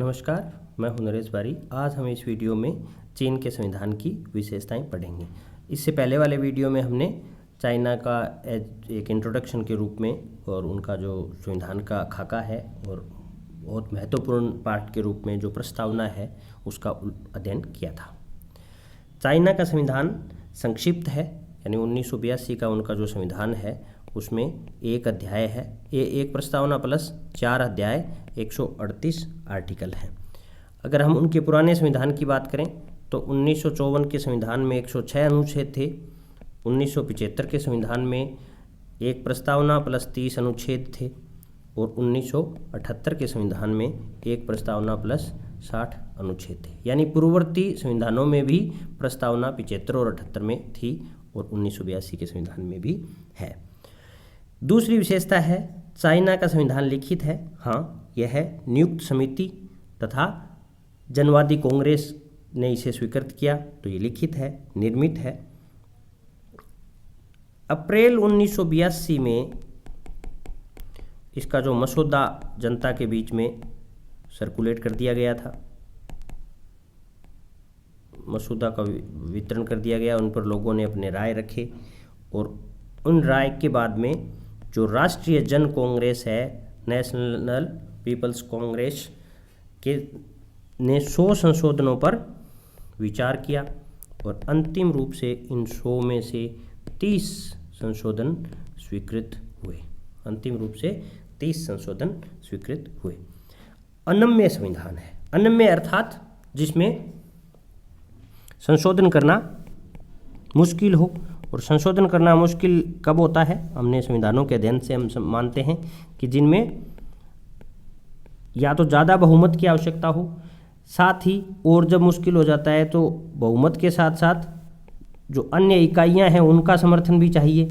नमस्कार, मैं हूं नरेश बारी। आज हम इस वीडियो में चीन के संविधान की विशेषताएं पढ़ेंगे। इससे पहले वाले वीडियो में हमने चाइना का एक इंट्रोडक्शन के रूप में और उनका जो संविधान का खाका है और बहुत महत्वपूर्ण पार्ट के रूप में जो प्रस्तावना है उसका अध्ययन किया था। चाइना का संविधान संक्षिप्त है, यानी 1982 का उनका जो संविधान है उसमें एक अध्याय है, ये एक प्रस्तावना प्लस 4 अध्याय 138 आर्टिकल हैं। अगर हम उनके पुराने संविधान की बात करें तो 1954 के संविधान में 106 अनुच्छेद थे, 1975 के संविधान में एक प्रस्तावना प्लस 30 अनुच्छेद थे और 1978 के संविधान में एक प्रस्तावना प्लस 60 अनुच्छेद थे। यानी पूर्ववर्ती संविधानों में भी प्रस्तावना 75 और 78 में थी और 1982 के संविधान में भी है। दूसरी विशेषता है चाइना का संविधान लिखित है। हाँ, यह है नियुक्त समिति तथा जनवादी कांग्रेस ने इसे स्वीकृत किया, तो ये लिखित है, निर्मित है। अप्रैल 1982 में इसका जो मसौदा जनता के बीच में सर्कुलेट कर दिया गया था, मसौदा का वितरण कर दिया गया, उन पर लोगों ने अपने राय रखे और उन राय के बाद में जो राष्ट्रीय जन कांग्रेस है, नेशनल पीपल्स कांग्रेस के ने 100 संशोधनों पर विचार किया और अंतिम रूप से इन 100 में से 30 संशोधन स्वीकृत हुए। अंतिम रूप से 30 संशोधन स्वीकृत हुए। अनम्य संविधान है। अनम्य अर्थात जिसमें संशोधन करना मुश्किल हो, और संशोधन करना मुश्किल कब होता है? हमने संविधानों के अध्ययन से हम मानते हैं कि जिनमें या तो ज़्यादा बहुमत की आवश्यकता हो, साथ ही और जब मुश्किल हो जाता है तो बहुमत के साथ साथ जो अन्य इकाइयां हैं उनका समर्थन भी चाहिए,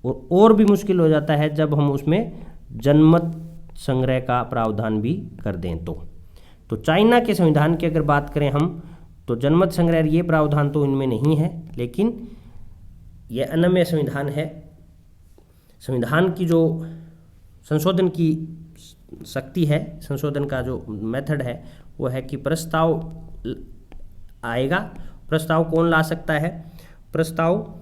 और भी मुश्किल हो जाता है जब हम उसमें जनमत संग्रह का प्रावधान भी कर दें। तो चाइना के संविधान की अगर बात करें हम, तो जनमत संग्रह ये प्रावधान तो इनमें नहीं है, लेकिन यह अनम्य संविधान है। संविधान की जो संशोधन की शक्ति है, संशोधन का जो मेथड है वो है कि प्रस्ताव आएगा। प्रस्ताव कौन ला सकता है? प्रस्ताव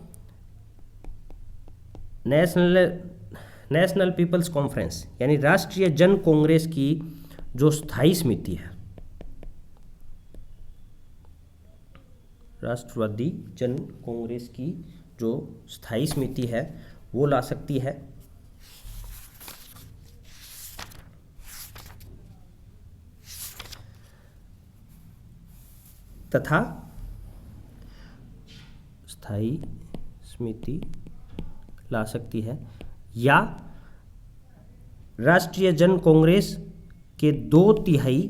नेशनल पीपल्स कॉन्फ्रेंस यानी राष्ट्रीय जन कांग्रेस की जो स्थायी समिति है, राष्ट्रवादी जन कांग्रेस की जो स्थायी समिति है वो ला सकती है। तथा स्थायी समिति ला सकती है या राष्ट्रीय जन कांग्रेस के 2/3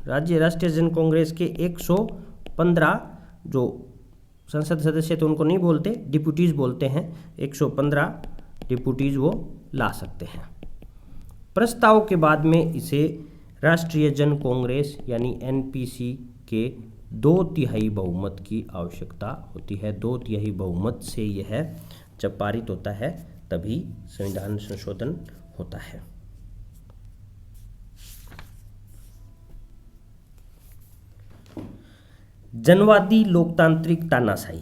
राष्ट्रीय जन कांग्रेस के 115 जो संसद सदस्य तो उनको नहीं बोलते, डिप्यूटीज बोलते हैं, 115 डिप्यूटीज वो ला सकते हैं। प्रस्ताव के बाद में इसे राष्ट्रीय जन कांग्रेस यानी एनपीसी के 2/3 बहुमत की आवश्यकता होती है। 2/3 बहुमत से यह जब पारित होता है तभी संविधान संशोधन होता है। जनवादी लोकतांत्रिक तानाशाही,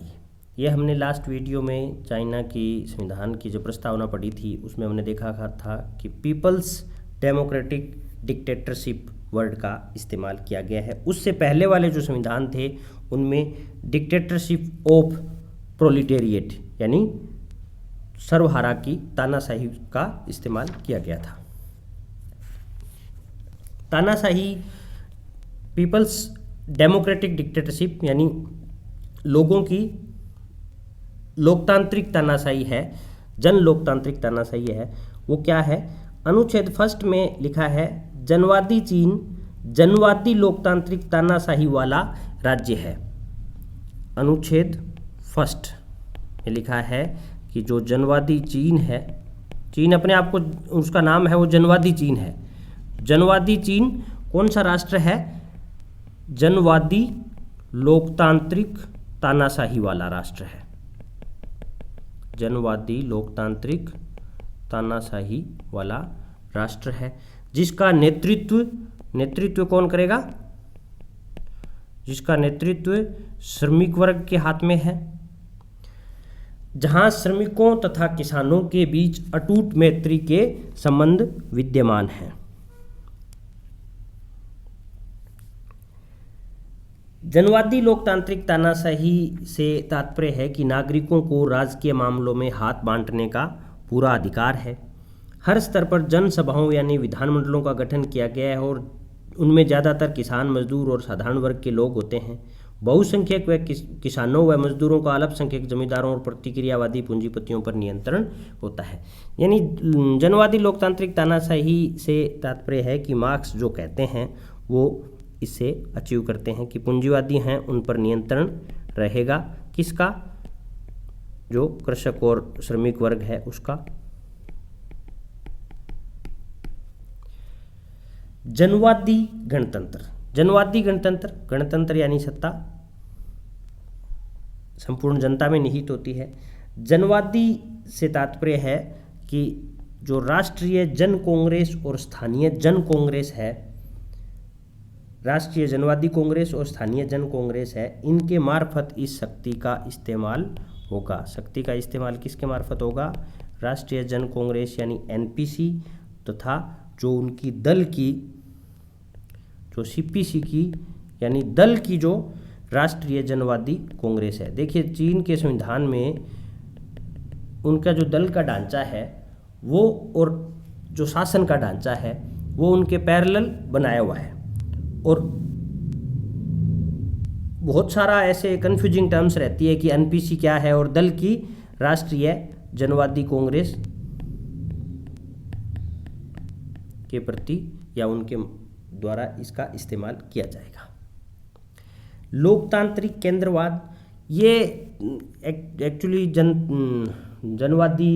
ये हमने लास्ट वीडियो में चाइना की संविधान की जो प्रस्तावना पढ़ी थी उसमें हमने देखा था कि पीपल्स डेमोक्रेटिक डिक्टेटरशिप वर्ड का इस्तेमाल किया गया है। उससे पहले वाले जो संविधान थे उनमें डिक्टेटरशिप ऑफ प्रोलिटेरिएट यानी सर्वहारा की तानाशाही का इस्तेमाल किया गया था। तानाशाही पीपल्स डेमोक्रेटिक डिक्टेटरशिप यानी लोगों की लोकतांत्रिक तानाशाही है, जन लोकतांत्रिक तानाशाही है। वो क्या है? अनुच्छेद 1 में लिखा है जनवादी चीन जनवादी लोकतांत्रिक तानाशाही वाला राज्य है। अनुच्छेद 1 में लिखा है कि जो जनवादी चीन है, चीन अपने आप को उसका नाम है वो जनवादी चीन है। जनवादी चीन कौन सा राष्ट्र है? जनवादी लोकतांत्रिक तानाशाही वाला राष्ट्र है। जनवादी लोकतांत्रिक तानाशाही वाला राष्ट्र है, जिसका नेतृत्व नेतृत्व कौन करेगा? जिसका नेतृत्व श्रमिक वर्ग के हाथ में है, जहां श्रमिकों तथा किसानों के बीच अटूट मैत्री के संबंध विद्यमान हैं। जनवादी लोकतांत्रिक तानाशाही से तात्पर्य है कि नागरिकों को राजकीय मामलों में हाथ बांटने का पूरा अधिकार है। हर स्तर पर जनसभाओं यानी विधानमंडलों का गठन किया गया है और उनमें ज़्यादातर किसान, मजदूर और साधारण वर्ग के लोग होते हैं। बहुसंख्यक व किसानों व मजदूरों का अल्पसंख्यक जमींदारों और प्रतिक्रियावादी पूंजीपतियों पर नियंत्रण होता है। यानी जनवादी लोकतांत्रिक तानाशाही से तात्पर्य है कि मार्क्स जो कहते हैं वो इससे अचीव करते हैं कि पूंजीवादी हैं उन पर नियंत्रण रहेगा, किसका? जो कृषक और श्रमिक वर्ग है उसका। जनवादी गणतंत्र। जनवादी गणतंत्र, गणतंत्र यानी सत्ता संपूर्ण जनता में निहित होती है। जनवादी से तात्पर्य है कि जो राष्ट्रीय जन कांग्रेस और स्थानीय जन कांग्रेस है, राष्ट्रीय जनवादी कांग्रेस और स्थानीय जन कांग्रेस है, इनके मार्फत इस शक्ति का इस्तेमाल होगा। शक्ति का इस्तेमाल किसके मार्फत होगा? राष्ट्रीय जन कांग्रेस यानी एनपीसी तथा जो उनकी दल की जो सीपीसी की यानी दल की जो राष्ट्रीय जनवादी कांग्रेस है। देखिए चीन के संविधान में उनका जो दल का ढांचा है वो और जो शासन का ढांचा है वो उनके पैरेलल बनाया हुआ है और बहुत सारा ऐसे कन्फ्यूजिंग टर्म्स रहती है कि एनपीसी क्या है और दल की राष्ट्रीय जनवादी कांग्रेस के प्रति या उनके द्वारा इसका इस्तेमाल किया जाएगा। लोकतांत्रिक केंद्रवाद, ये एक्चुअली जनवादी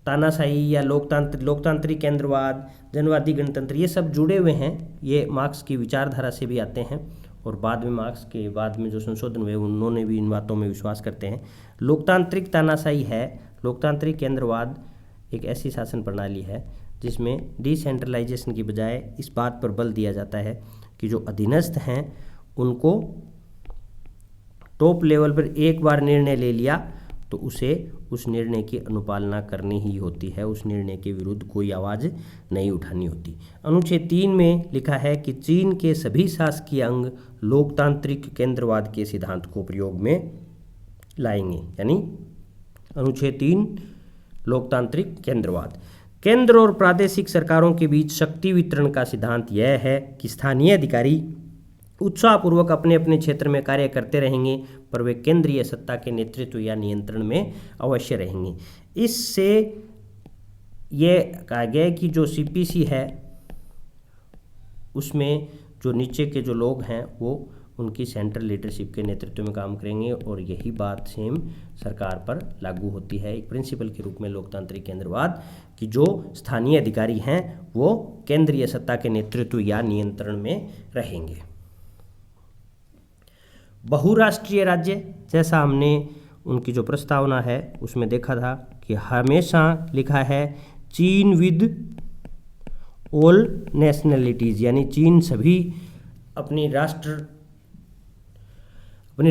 तानाशाही या लोकतांत्रिक केंद्रवाद, जनवादी गणतंत्र, ये सब जुड़े हुए हैं। ये मार्क्स की विचारधारा से भी आते हैं और बाद में मार्क्स के बाद में जो संशोधन हुए उन्होंने भी इन बातों में विश्वास करते हैं। लोकतांत्रिक तानाशाही है, लोकतांत्रिक केंद्रवाद एक ऐसी शासन प्रणाली है जिसमें डिसेंट्रलाइजेशन की बजाय इस बात पर बल दिया जाता है कि जो अधीनस्थ हैं उनको टॉप लेवल पर एक बार निर्णय ले लिया तो उसे उस निर्णय की अनुपालना करनी ही होती है, उस निर्णय के विरुद्ध कोई आवाज़ नहीं उठानी होती। अनुच्छेद 3 में लिखा है कि चीन के सभी शासकीय अंग लोकतांत्रिक केंद्रवाद के सिद्धांत को प्रयोग में लाएंगे। यानी अनुच्छेद 3 लोकतांत्रिक केंद्रवाद। केंद्र और प्रादेशिक सरकारों के बीच शक्ति वितरण का सिद्धांत यह है कि स्थानीय अधिकारी उत्साहपूर्वक अपने अपने क्षेत्र में कार्य करते रहेंगे पर वे केंद्रीय सत्ता के नेतृत्व या नियंत्रण में अवश्य रहेंगे। इससे ये कहा गया कि जो सीपीसी है उसमें जो नीचे के जो लोग हैं वो उनकी सेंट्रल लीडरशिप के नेतृत्व में काम करेंगे और यही बात सेम सरकार पर लागू होती है एक प्रिंसिपल के रूप में लोकतांत्रिक केंद्रवाद कि जो स्थानीय अधिकारी हैं वो केंद्रीय सत्ता के नेतृत्व या नियंत्रण में रहेंगे। बहुराष्ट्रीय राज्य, जैसा हमने उनकी जो प्रस्तावना है उसमें देखा था कि हमेशा लिखा है चीन विद ऑल नेशनलिटीज़, यानी चीन सभी अपनी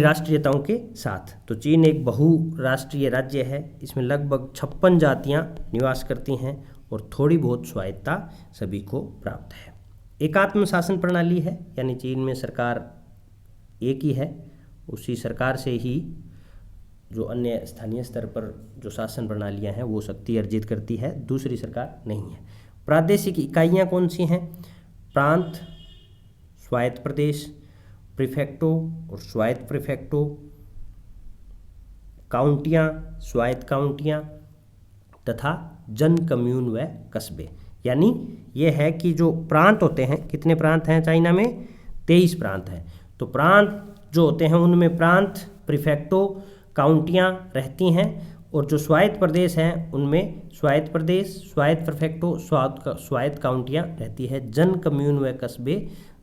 राष्ट्रीयताओं के साथ। तो चीन एक बहुराष्ट्रीय राज्य है, इसमें लगभग 56 जातियां निवास करती हैं और थोड़ी बहुत स्वायत्तता सभी को प्राप्त है। एकात्म शासन प्रणाली है, यानी चीन में सरकार एक ही है, उसी सरकार से ही जो अन्य स्थानीय स्तर पर जो शासन प्रणालियां हैं वो शक्ति अर्जित करती है, दूसरी सरकार नहीं है। प्रादेशिक इकाइयां कौन सी हैं? प्रांत, स्वायत्त प्रदेश, प्रीफेक्टो और स्वायत्त प्रीफेक्टो, काउंटियाँ, स्वायत्त काउंटियाँ तथा जन कम्यून व कस्बे। यानी ये है कि जो प्रांत होते हैं, कितने प्रांत हैं चाइना में? 23 प्रांत हैं। तो प्रांत जो होते हैं उनमें प्रांत, प्रीफेक्टो, काउंटियाँ रहती हैं और जो स्वायत्त प्रदेश हैं उनमें स्वायत्त प्रदेश, स्वायत्त प्रीफेक्टो, स्वायत्त काउंटियाँ रहती है। जन कम्यून व कस्बे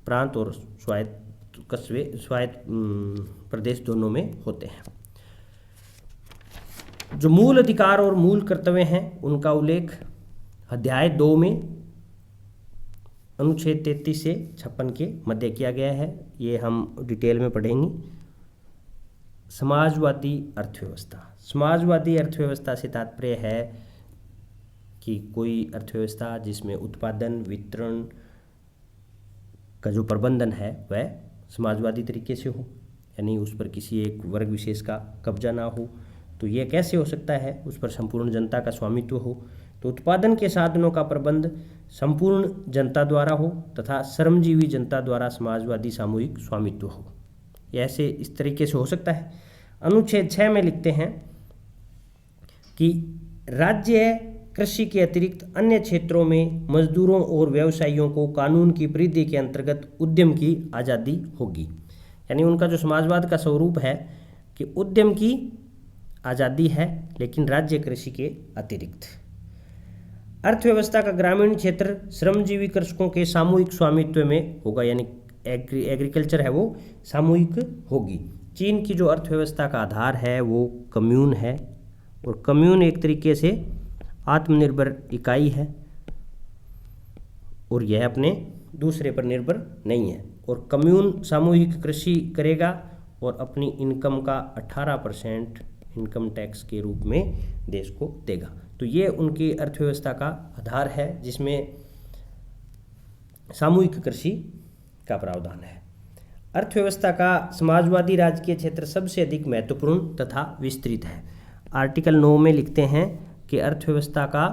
प्रांत और स्वायत्त कस्बे, स्वायत्त प्रदेश दोनों में होते हैं। जो मूल अधिकार और मूल कर्तव्य हैं उनका उल्लेख अध्याय 2 में अनुच्छेद 33 से 56 के मध्य किया गया है। ये हम डिटेल में पढ़ेंगे। समाजवादी अर्थव्यवस्था। समाजवादी अर्थव्यवस्था से तात्पर्य है कि कोई अर्थव्यवस्था जिसमें उत्पादन वितरण का जो प्रबंधन है वह समाजवादी तरीके से हो, यानी उस पर किसी एक वर्ग विशेष का कब्जा ना हो। तो यह कैसे हो सकता है? उस पर संपूर्ण जनता का स्वामित्व हो। तो उत्पादन के साधनों का प्रबंध संपूर्ण जनता द्वारा हो तथा श्रमजीवी जनता द्वारा समाजवादी सामूहिक स्वामित्व हो। ऐसे इस तरीके से हो सकता है। अनुच्छेद 6 में लिखते हैं कि राज्य कृषि के अतिरिक्त अन्य क्षेत्रों में मजदूरों और व्यवसायियों को कानून की परिधि के अंतर्गत उद्यम की आज़ादी होगी। यानी उनका जो समाजवाद का स्वरूप है कि उद्यम की आज़ादी है, लेकिन राज्य कृषि के अतिरिक्त। अर्थव्यवस्था का ग्रामीण क्षेत्र श्रमजीवी कृषकों के सामूहिक स्वामित्व में होगा, यानी एग्रीकल्चर है वो सामूहिक होगी। चीन की जो अर्थव्यवस्था का आधार है वो कम्यून है, और कम्यून एक तरीके से आत्मनिर्भर इकाई है और यह अपने दूसरे पर निर्भर नहीं है। और कम्यून सामूहिक कृषि करेगा और अपनी इनकम का 18% इनकम टैक्स के रूप में देश को देगा। तो ये उनकी अर्थव्यवस्था का आधार है जिसमें सामूहिक कृषि का प्रावधान है। अर्थव्यवस्था का समाजवादी राजकीय क्षेत्र सबसे अधिक महत्वपूर्ण तथा विस्तृत है। आर्टिकल 9 में लिखते हैं कि अर्थव्यवस्था का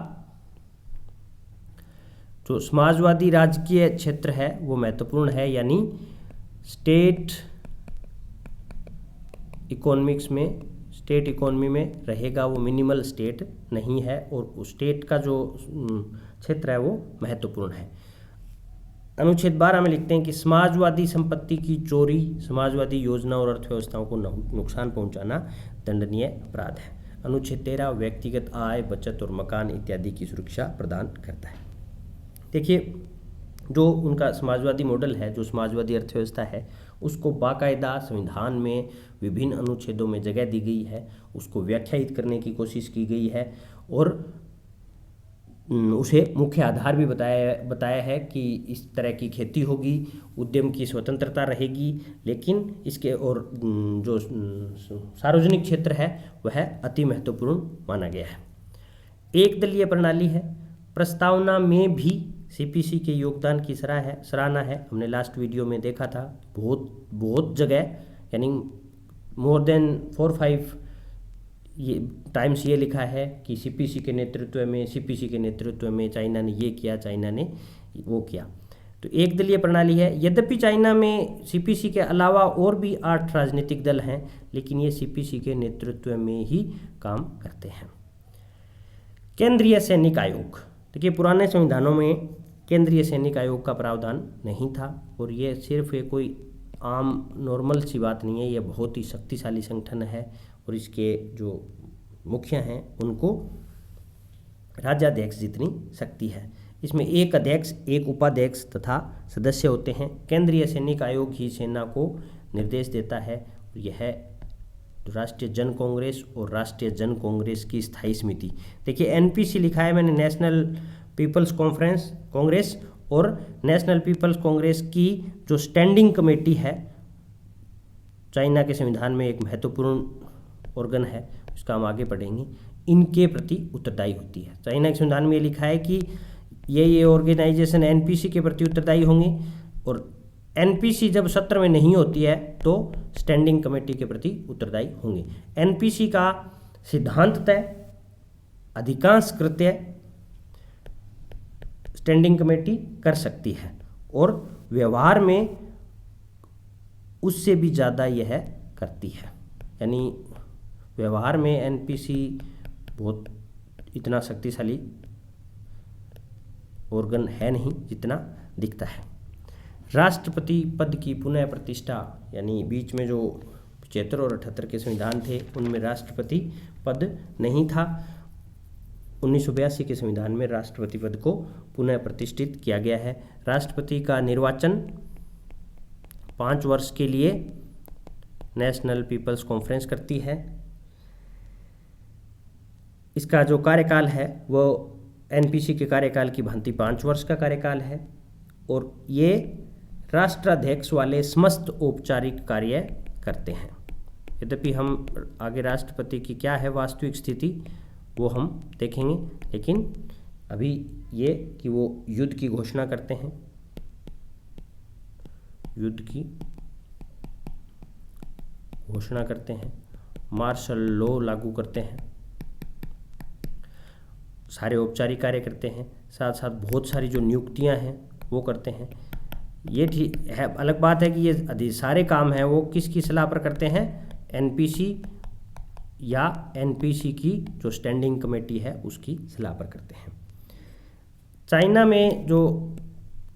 जो समाजवादी राजकीय क्षेत्र है वो महत्वपूर्ण है, यानी स्टेट इकोनॉमी में रहेगा, वो मिनिमल स्टेट नहीं है, और उस स्टेट का जो क्षेत्र है वो महत्वपूर्ण है। अनुच्छेद 12 में लिखते हैं कि समाजवादी संपत्ति की चोरी, समाजवादी योजना और अर्थव्यवस्थाओं को नुकसान पहुंचाना दंडनीय अपराध है। अनुच्छेद 13 व्यक्तिगत आय, बचत और मकान इत्यादि की सुरक्षा प्रदान करता है। देखिए, जो उनका समाजवादी मॉडल है, जो समाजवादी अर्थव्यवस्था है, उसको बाकायदा संविधान में विभिन्न अनुच्छेदों में जगह दी गई है, उसको व्याख्यायित करने की कोशिश की गई है और उसे मुख्य आधार भी बताया है कि इस तरह की खेती होगी, उद्यम की स्वतंत्रता रहेगी, लेकिन इसके और जो सार्वजनिक क्षेत्र है वह अति महत्वपूर्ण माना गया है। एक दलीय प्रणाली है। प्रस्तावना में भी सीपीसी के योगदान की सराहना है। हमने लास्ट वीडियो में देखा था, बहुत जगह यानी मोर देन 4-5 टाइम्स ये लिखा है कि सीपीसी के नेतृत्व में चाइना ने ये किया, चाइना ने वो किया। तो एक दलीय प्रणाली है। यद्यपि चाइना में सीपीसी के अलावा और भी 8 राजनीतिक दल हैं, लेकिन ये सीपीसी के नेतृत्व में ही काम करते हैं। केंद्रीय सैनिक आयोग। देखिए, पुराने संविधानों में केंद्रीय सैनिक आयोग का प्रावधान नहीं था, और ये सिर्फ कोई आम नॉर्मल सी बात नहीं है, ये बहुत ही शक्तिशाली संगठन है, और इसके जो मुखिया हैं उनको राज्याध्यक्ष जितनी शक्ति है। इसमें एक अध्यक्ष, एक उपाध्यक्ष तथा सदस्य होते हैं। केंद्रीय सैनिक आयोग ही सेना को निर्देश देता है। यह राष्ट्रीय जन कांग्रेस और राष्ट्रीय जन कांग्रेस की स्थायी समिति। देखिए, एनपीसी लिखा है मैंने, नेशनल पीपल्स कांग्रेस, और नेशनल पीपल्स कांग्रेस की जो स्टैंडिंग कमेटी है, चाइना के संविधान में एक महत्वपूर्ण ऑर्गन है, उसका हम आगे पढ़ेंगे, इनके प्रति उत्तरदायी होती है। चाइना के संविधान में लिखा है कि ये ऑर्गेनाइजेशन एनपीसी के प्रति उत्तरदायी होंगे, और एनपीसी जब सत्र में नहीं होती है तो स्टैंडिंग कमेटी के प्रति उत्तरदायी होंगे। एनपीसी का सिद्धांततः अधिकांश कृत्य स्टैंडिंग कमेटी कर सकती है, और व्यवहार में उससे भी ज़्यादा यह करती है। यानी व्यवहार में एनपीसी बहुत इतना शक्तिशाली ऑर्गन है नहीं जितना दिखता है। राष्ट्रपति पद की पुनः प्रतिष्ठा, यानी बीच में जो 75 और 78 के संविधान थे उनमें राष्ट्रपति पद नहीं था। 1982 के संविधान में राष्ट्रपति पद को पुनः प्रतिष्ठित किया गया है। राष्ट्रपति का निर्वाचन 5 वर्ष के लिए नेशनल पीपल्स कॉन्फ्रेंस करती है। इसका जो कार्यकाल है वो एनपीसी के कार्यकाल की भांति 5 वर्ष का कार्यकाल है, और ये राष्ट्राध्यक्ष वाले समस्त औपचारिक कार्य करते हैं। यद्यपि हम आगे राष्ट्रपति की क्या है वास्तविक स्थिति वो हम देखेंगे, लेकिन अभी ये कि वो युद्ध की घोषणा करते हैं, युद्ध की घोषणा करते हैं, मार्शल लॉ लागू करते हैं, सारे औपचारिक कार्य करते हैं, साथ साथ बहुत सारी जो नियुक्तियां हैं वो करते हैं। ये ठीक है, अलग बात है कि ये सारे काम हैं वो किसकी सलाह पर करते हैं, एनपीसी या एनपीसी की जो स्टैंडिंग कमेटी है उसकी सलाह पर करते हैं। चाइना में जो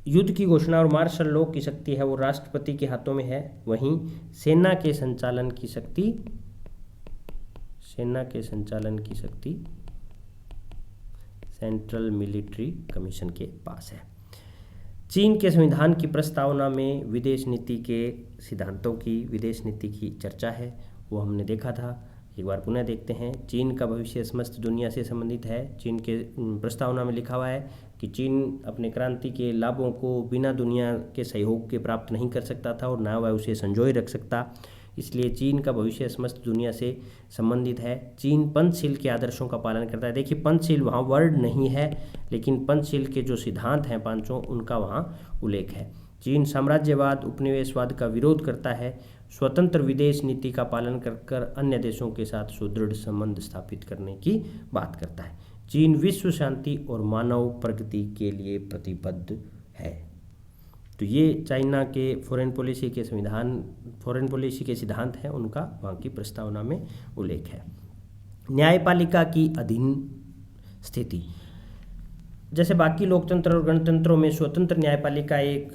युद्ध की घोषणा और मार्शल लॉ की शक्ति है वो राष्ट्रपति के हाथों में है, वहीं सेना के संचालन की शक्ति सेंट्रल मिलिट्री कमीशन के पास है। चीन के संविधान की प्रस्तावना में विदेश नीति के सिद्धांतों की, विदेश नीति की चर्चा है, वो हमने देखा था। एक बार पुनः देखते हैं। चीन का भविष्य समस्त दुनिया से संबंधित है। चीन के प्रस्तावना में लिखा हुआ है कि चीन अपने क्रांति के लाभों को बिना दुनिया के सहयोग के प्राप्त नहीं कर सकता था और ना वह उसे संजोए रख सकता, इसलिए चीन का भविष्य समस्त दुनिया से संबंधित है। चीन पंचशील के आदर्शों का पालन करता है। देखिए, पंचशील वहाँ वर्ड नहीं है, लेकिन पंचशील के जो सिद्धांत हैं पांचों, उनका वहाँ उल्लेख है। चीन साम्राज्यवाद, उपनिवेशवाद का विरोध करता है, स्वतंत्र विदेश नीति का पालन कर अन्य देशों के साथ सुदृढ़ संबंध स्थापित करने की बात करता है। चीन विश्व शांति और मानव प्रगति के लिए प्रतिबद्ध है। तो ये चाइना के फॉरेन पॉलिसी के सिद्धांत हैं, उनका वहाँ की प्रस्तावना में उल्लेख है। न्यायपालिका की अधीन स्थिति, जैसे बाकी लोकतंत्र और गणतंत्रों में स्वतंत्र न्यायपालिका एक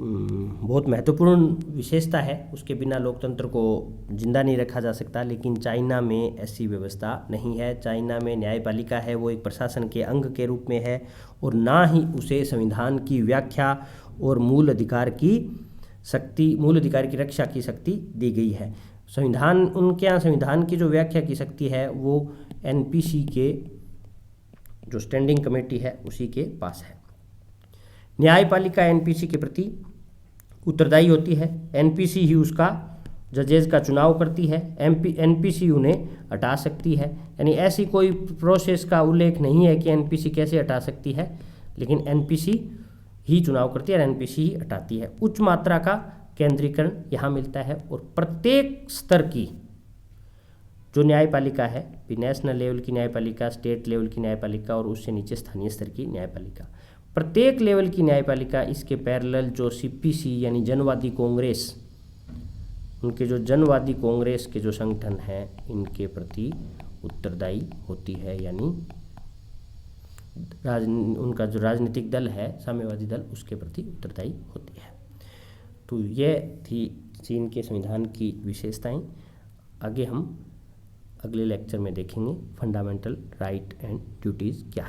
बहुत महत्वपूर्ण विशेषता है, उसके बिना लोकतंत्र को जिंदा नहीं रखा जा सकता, लेकिन चाइना में ऐसी व्यवस्था नहीं है। चाइना में न्यायपालिका है वो एक प्रशासन के अंग के रूप में है और ना ही उसे संविधान की व्याख्या और मूल अधिकार की रक्षा की शक्ति दी गई है। उनके यहाँ संविधान की जो व्याख्या की शक्ति है वो एनपीसी के जो स्टैंडिंग कमेटी है उसी के पास है। न्यायपालिका एनपीसी के प्रति उत्तरदायी होती है। एनपीसी ही उसका जजेस का चुनाव करती है। एनपीसी उन्हें हटा सकती है, यानी ऐसी कोई प्रोसेस का उल्लेख नहीं है कि एनपीसी कैसे हटा सकती है, लेकिन एनपीसी ही चुनाव करती है और एनपीसी ही हटाती है। उच्च मात्रा का केंद्रीकरण यहाँ मिलता है और प्रत्येक स्तर की जो न्यायपालिका है, नेशनल लेवल की न्यायपालिका, स्टेट लेवल की न्यायपालिका और उससे नीचे स्थानीय स्तर की न्यायपालिका, प्रत्येक लेवल की न्यायपालिका इसके पैरेलल जो सीपीसी यानी जनवादी कांग्रेस, उनके जो जनवादी कांग्रेस के जो संगठन हैं इनके प्रति उत्तरदायी होती है, यानी उनका जो राजनीतिक दल है, साम्यवादी दल, उसके प्रति उत्तरदायी होती है। तो ये थी चीन के संविधान की विशेषताएं। आगे हम अगले लेक्चर में देखेंगे फंडामेंटल राइट एंड ड्यूटीज़ क्या है।